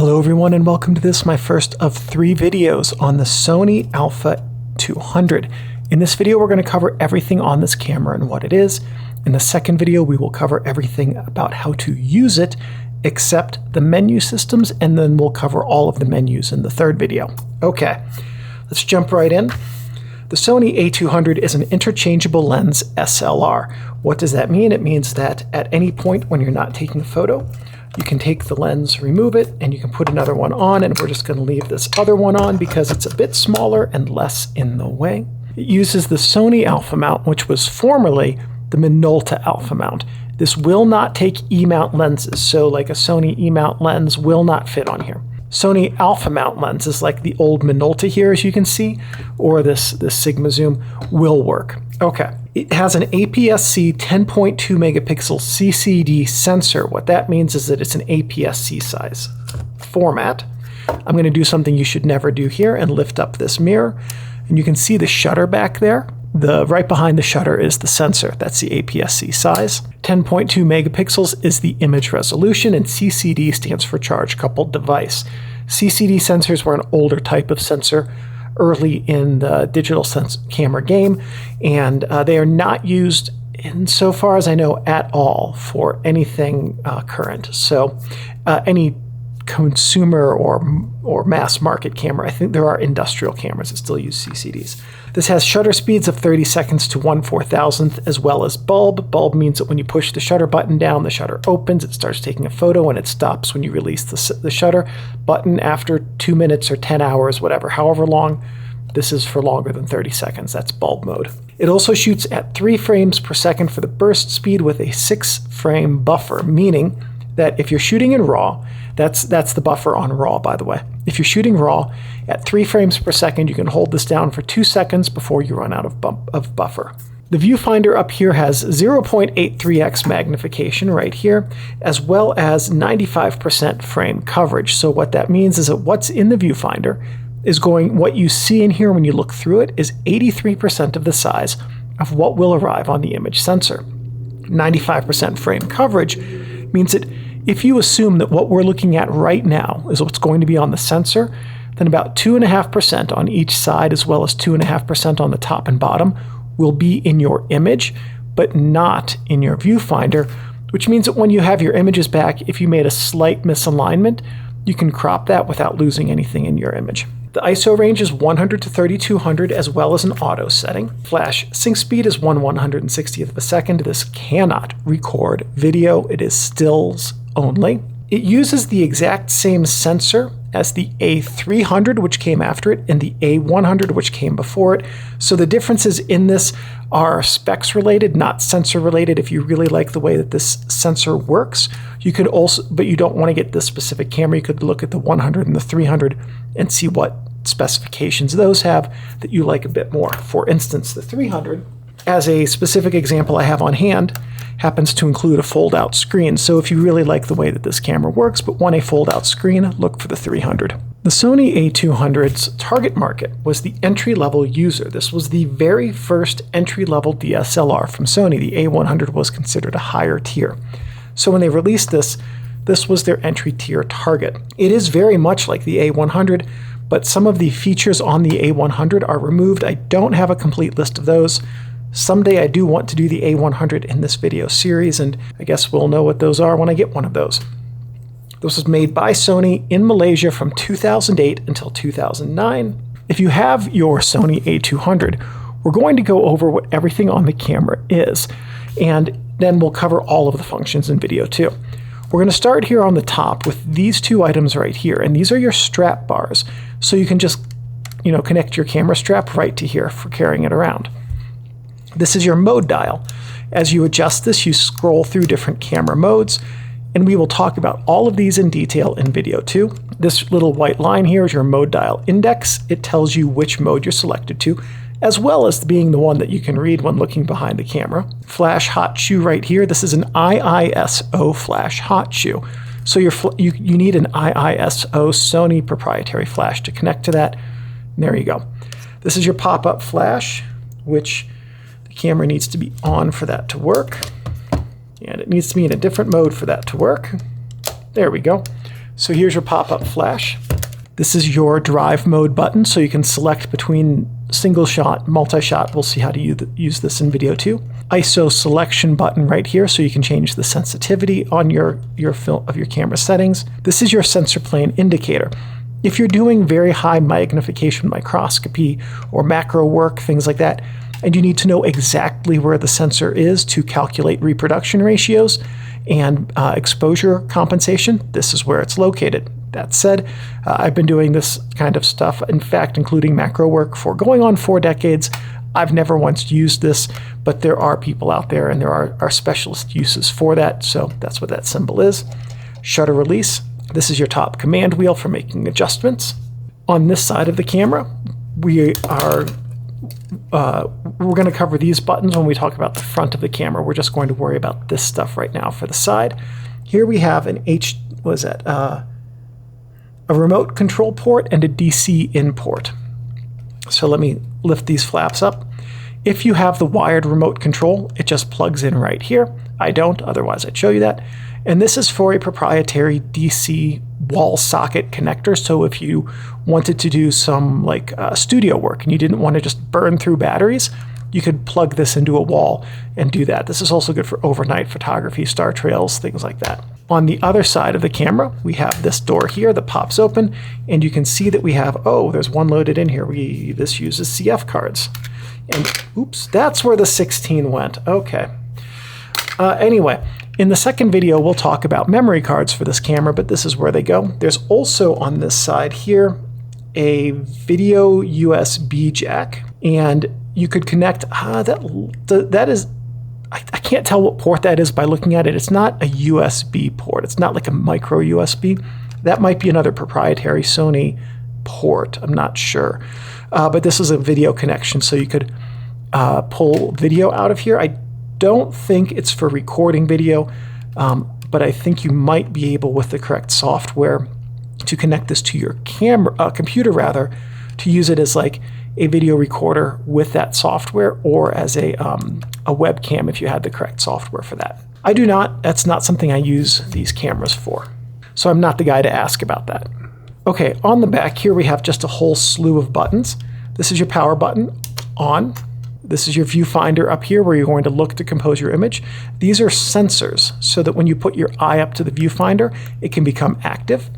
Hello everyone and welcome to this, my first of 3 videos on the Sony Alpha 200. In this video we're going to cover everything on this camera and what it is. In the second video we will cover everything about how to use it except the menu systems, and then we'll cover all of the menus in the third video. Okay, let's jump right in. The Sony A200 is an interchangeable lens SLR. What does that mean? It means that at any point when you're not taking a photo, you can take the lens, remove it, and you can put another one on, and we're just going to leave this other one on because it's a bit smaller and less in the way. It uses the Sony Alpha mount, which was formerly the Minolta Alpha mount. This will not take E-mount lenses, so like a Sony E-mount lens will not fit on here. Sony Alpha mount lenses like the old Minolta here, as you can see, or this Sigma Zoom will work. Okay, it has an APS-C 10.2 megapixel CCD sensor. What that means is that it's an APS-C size format. I'm going to do something you should never do here and lift up this mirror, and you can see the shutter back there. Right behind the shutter is the sensor. That's the APS-C size. 10.2 megapixels is the image resolution, and CCD stands for charge coupled device. CCD sensors were an older type of sensor early in the digital camera game, and they are not used, insofar as I know, at all for anything current. So any consumer or mass market camera. I think there are industrial cameras that still use CCDs. This has shutter speeds of 30 seconds to 1/4000th, as well as bulb. Bulb means that when you push the shutter button down, the shutter opens, it starts taking a photo, and it stops when you release the shutter button after 2 minutes or 10 hours, whatever, however long. This is for longer than 30 seconds. That's bulb mode. It also shoots at 3 frames per second for the burst speed with a 6-frame buffer, meaning that if you're shooting in RAW, that's the buffer on RAW, by the way. If you're shooting RAW at 3 frames per second, you can hold this down for 2 seconds before you run out of buffer. The viewfinder up here has 0.83x magnification right here, as well as 95% frame coverage. So what that means is that what's in the viewfinder is what you see in here when you look through it is 83% of the size of what will arrive on the image sensor. 95% frame coverage means that if you assume that what we're looking at right now is what's going to be on the sensor, then about 2.5% on each side, as well as 2.5% on the top and bottom, will be in your image, but not in your viewfinder, which means that when you have your images back, if you made a slight misalignment, you can crop that without losing anything in your image. The ISO range is 100 to 3200, as well as an auto setting. Flash sync speed is 1/160th of a second. This cannot record video. It is stills only. It uses the exact same sensor as the A300, which came after it, and the A100, which came before it. So the differences in this are specs related, not sensor related. If you really like the way that this sensor works, you could also, but you don't want to get this specific camera, you could look at the 100 and the 300 and see what specifications those have that you like a bit more. For instance, the 300, as a specific example I have on hand, happens to include a fold-out screen. So if you really like the way that this camera works but want a fold-out screen, look for the 300. The Sony A200's target market was the entry-level user. This was the very first entry-level DSLR from Sony. The A100 was considered a higher tier. So when they released this was their entry-tier target. It is very much like the A100, but some of the features on the A100 are removed. I don't have a complete list of those. Someday I do want to do the A100 in this video series, and I guess we'll know what those are when I get one of those. This was made by Sony in Malaysia from 2008 until 2009. If you have your Sony A200, we're going to go over what everything on the camera is, and then we'll cover all of the functions in video too. We're going to start here on the top with these 2 items right here, and these are your strap bars. So you can just, connect your camera strap right to here for carrying it around. This is your mode dial. As you adjust this, you scroll through different camera modes, and we will talk about all of these in detail in video 2. This little white line here is your mode dial index. It tells you which mode you're selected to, as well as being the one that you can read when looking behind the camera. Flash hot shoe right here. This is an iISO flash hot shoe. So you need an iISO Sony proprietary flash to connect to that. And there you go. This is your pop-up flash, which the camera needs to be on for that to work. And it needs to be in a different mode for that to work. There we go. So here's your pop-up flash. This is your drive mode button, so you can select between single shot, multi-shot. We'll see how to use this in video too. ISO selection button right here, so you can change the sensitivity on your film of your camera settings. This is your sensor plane indicator. If you're doing very high magnification microscopy or macro work, things like that, and you need to know exactly where the sensor is to calculate reproduction ratios and exposure compensation, this is where it's located. That said, I've been doing this kind of stuff, in fact, including macro work, for going on 4 decades. I've never once used this, but there are people out there and there are specialist uses for that, so that's what that symbol is. Shutter release. This is your top command wheel for making adjustments. On this side of the camera, we're going to cover these buttons when we talk about the front of the camera. We're just going to worry about this stuff right now for the side. Here we have an a remote control port and a DC in port. So let me lift these flaps up. If you have the wired remote control, it just plugs in right here. I don't, otherwise I'd show you that. And this is for a proprietary DC wall socket connector. So if you wanted to do some studio work and you didn't want to just burn through batteries, you could plug this into a wall and do that. This is also good for overnight photography, star trails, things like that. On the other side of the camera, we have this door here that pops open, and you can see that we have, there's one loaded in here. This uses CF cards. And oops, that's where the 16 went. Okay. Anyway, in the second video, we'll talk about memory cards for this camera, but this is where they go. There's also on this side here a video USB jack, and you could connect, that is, I can't tell what port that is by looking at it. It's not a USB port. It's not like a micro USB. That might be another proprietary Sony port. I'm not sure. But this is a video connection, so you could pull video out of here. I don't think it's for recording video, but I think you might be able, with the correct software, to connect this to your computer, to use it as like a video recorder with that software, or as a webcam if you had the correct software for that. I do not. That's not something I use these cameras for. So I'm not the guy to ask about that. Okay, on the back here we have just a whole slew of buttons. This is your power button, on. This is your viewfinder up here where you're going to look to compose your image. These are sensors so that when you put your eye up to the viewfinder, it can become active.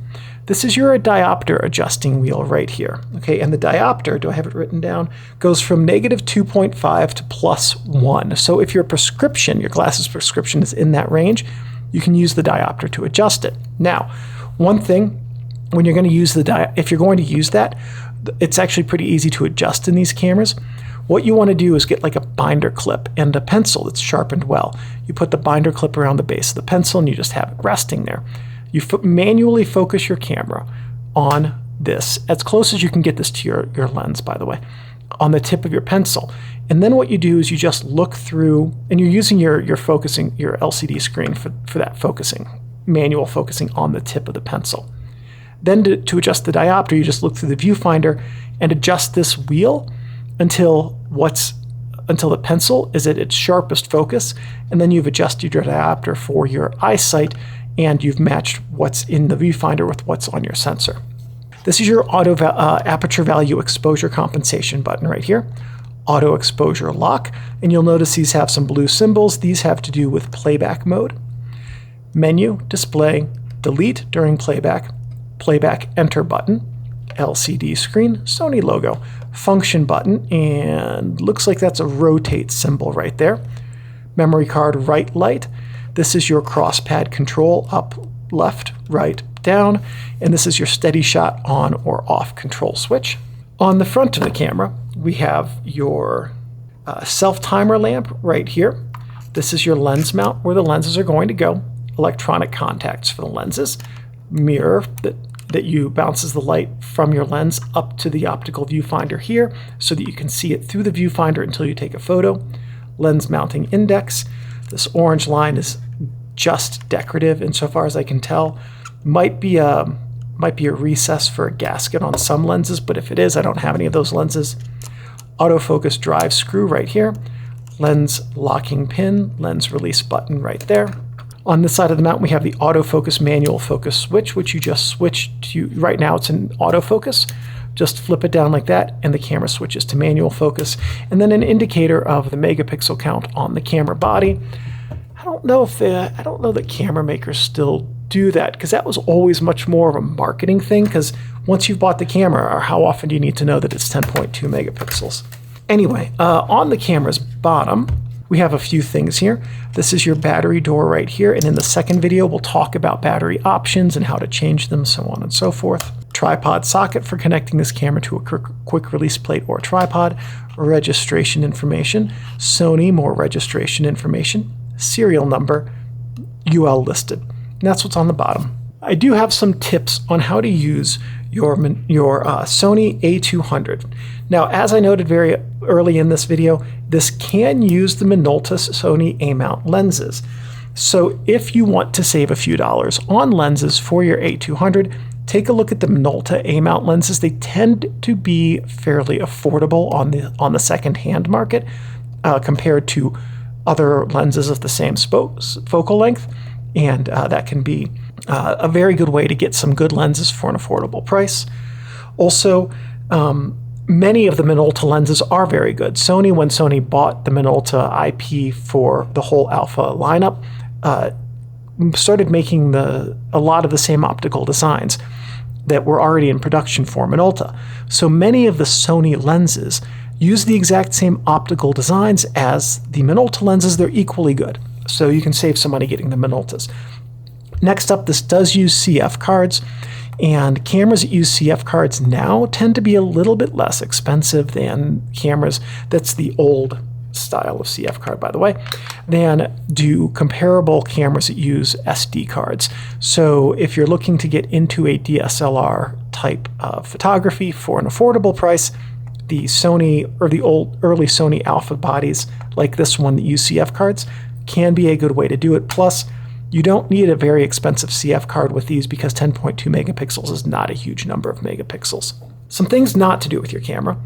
This is your diopter adjusting wheel right here. Okay, and the diopter, do I have it written down, goes from -2.5 to +1. So if your glasses prescription is in that range, you can use the diopter to adjust it. Now, one thing, when you're going to use if you're going to use that, it's actually pretty easy to adjust in these cameras. What you want to do is get like a binder clip and a pencil that's sharpened well. You put the binder clip around the base of the pencil and you just have it resting there. You manually focus your camera on this, as close as you can get this to your lens, by the way, on the tip of your pencil. And then what you do is you just look through, and you're using your focusing, your LCD screen for that focusing, manual focusing on the tip of the pencil. Then to adjust the diopter, you just look through the viewfinder and adjust this wheel until the pencil is at its sharpest focus, and then you've adjusted your diopter for your eyesight, and you've matched what's in the viewfinder with what's on your sensor. This is your auto aperture value exposure compensation button right here. Auto exposure lock, and you'll notice these have some blue symbols. These have to do with playback mode. Menu, display, delete during playback, playback enter button, LCD screen, Sony logo, function button, and looks like that's a rotate symbol right there. Memory card right light. This is your cross pad control, up, left, right, down, and this is your SteadyShot on or off control switch. On the front of the camera, we have your self-timer lamp right here. This is your lens mount where the lenses are going to go, electronic contacts for the lenses, mirror that bounces the light from your lens up to the optical viewfinder here so that you can see it through the viewfinder until you take a photo, lens mounting index. This orange line is just decorative insofar as I can tell. Might be a recess for a gasket on some lenses, but if it is, I don't have any of those lenses. Autofocus drive screw right here. Lens locking pin, lens release button right there. On this side of the mount, we have the autofocus manual focus switch, which you just switch to. Right now it's in autofocus. Just flip it down like that, and the camera switches to manual focus. And then an indicator of the megapixel count on the camera body. I don't know that camera makers still do that, because that was always much more of a marketing thing, because once you've bought the camera, or how often do you need to know that it's 10.2 megapixels? Anyway, on the camera's bottom, we have a few things here. This is your battery door right here, and in the second video, we'll talk about battery options and how to change them, so on and so forth. Tripod socket for connecting this camera to a quick release plate or tripod. Registration information. Sony, more registration information. Serial number, UL listed. And that's what's on the bottom. I do have some tips on how to use your Sony A200. Now, as I noted very early in this video, this can use the Minolta Sony A-mount lenses. So if you want to save a few dollars on lenses for your A200, take a look at the Minolta A-mount lenses. They tend to be fairly affordable on the second-hand market compared to other lenses of the same focal length, and that can be a very good way to get some good lenses for an affordable price. Also, many of the Minolta lenses are very good. When Sony bought the Minolta IP for the whole Alpha lineup, started making a lot of the same optical designs that were already in production for Minolta. So many of the Sony lenses use the exact same optical designs as the Minolta lenses. They're equally good. So you can save some money getting the Minoltas. Next up, this does use CF cards, and cameras that use CF cards now tend to be a little bit less expensive than cameras, that's the old style of CF card, by the way, than do comparable cameras that use SD cards. So if you're looking to get into a DSLR type of photography for an affordable price, the Sony or the early Sony Alpha bodies like this one that use CF cards can be a good way to do it. Plus, you don't need a very expensive CF card with these, because 10.2 megapixels is not a huge number of megapixels. Some things not to do with your camera.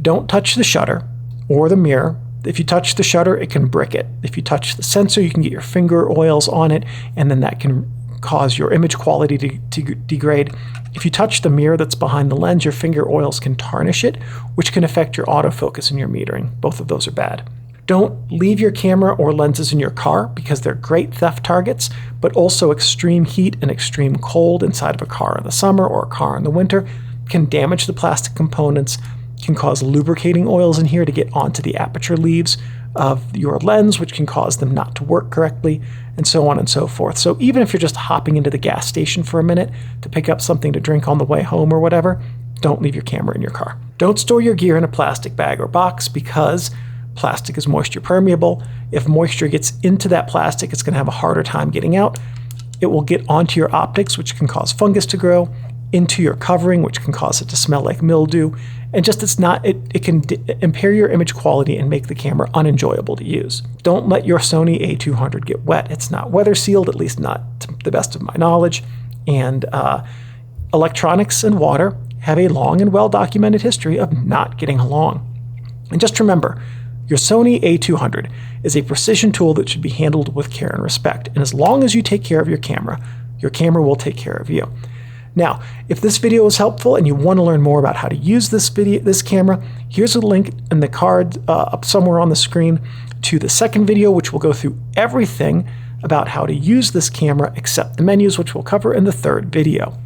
Don't touch the shutter or the mirror. If you touch the shutter, it can brick it. If you touch the sensor, you can get your finger oils on it, and then that can cause your image quality to degrade. If you touch the mirror that's behind the lens, your finger oils can tarnish it, which can affect your autofocus and your metering. Both of those are bad. Don't leave your camera or lenses in your car, because they're great theft targets, but also extreme heat and extreme cold inside of a car in the summer or a car in the winter can damage the plastic components, can cause lubricating oils in here to get onto the aperture leaves of your lens, which can cause them not to work correctly, and so on and so forth. So even if you're just hopping into the gas station for a minute to pick up something to drink on the way home or whatever, don't leave your camera in your car. Don't store your gear in a plastic bag or box, because plastic is moisture permeable. If moisture gets into that plastic, it's going to have a harder time getting out. It will get onto your optics, which can cause fungus to grow, into your covering, which can cause it to smell like mildew, and just it can impair your image quality and make the camera unenjoyable to use. Don't let your Sony A200 get wet. It's not weather sealed, at least not to the best of my knowledge, and electronics and water have a long and well-documented history of not getting along. And just remember, your Sony A200 is a precision tool that should be handled with care and respect. And as long as you take care of your camera will take care of you. Now, if this video was helpful and you want to learn more about how to use this camera, here's a link in the card up somewhere on the screen to the second video, which will go through everything about how to use this camera except the menus, which we'll cover in the third video.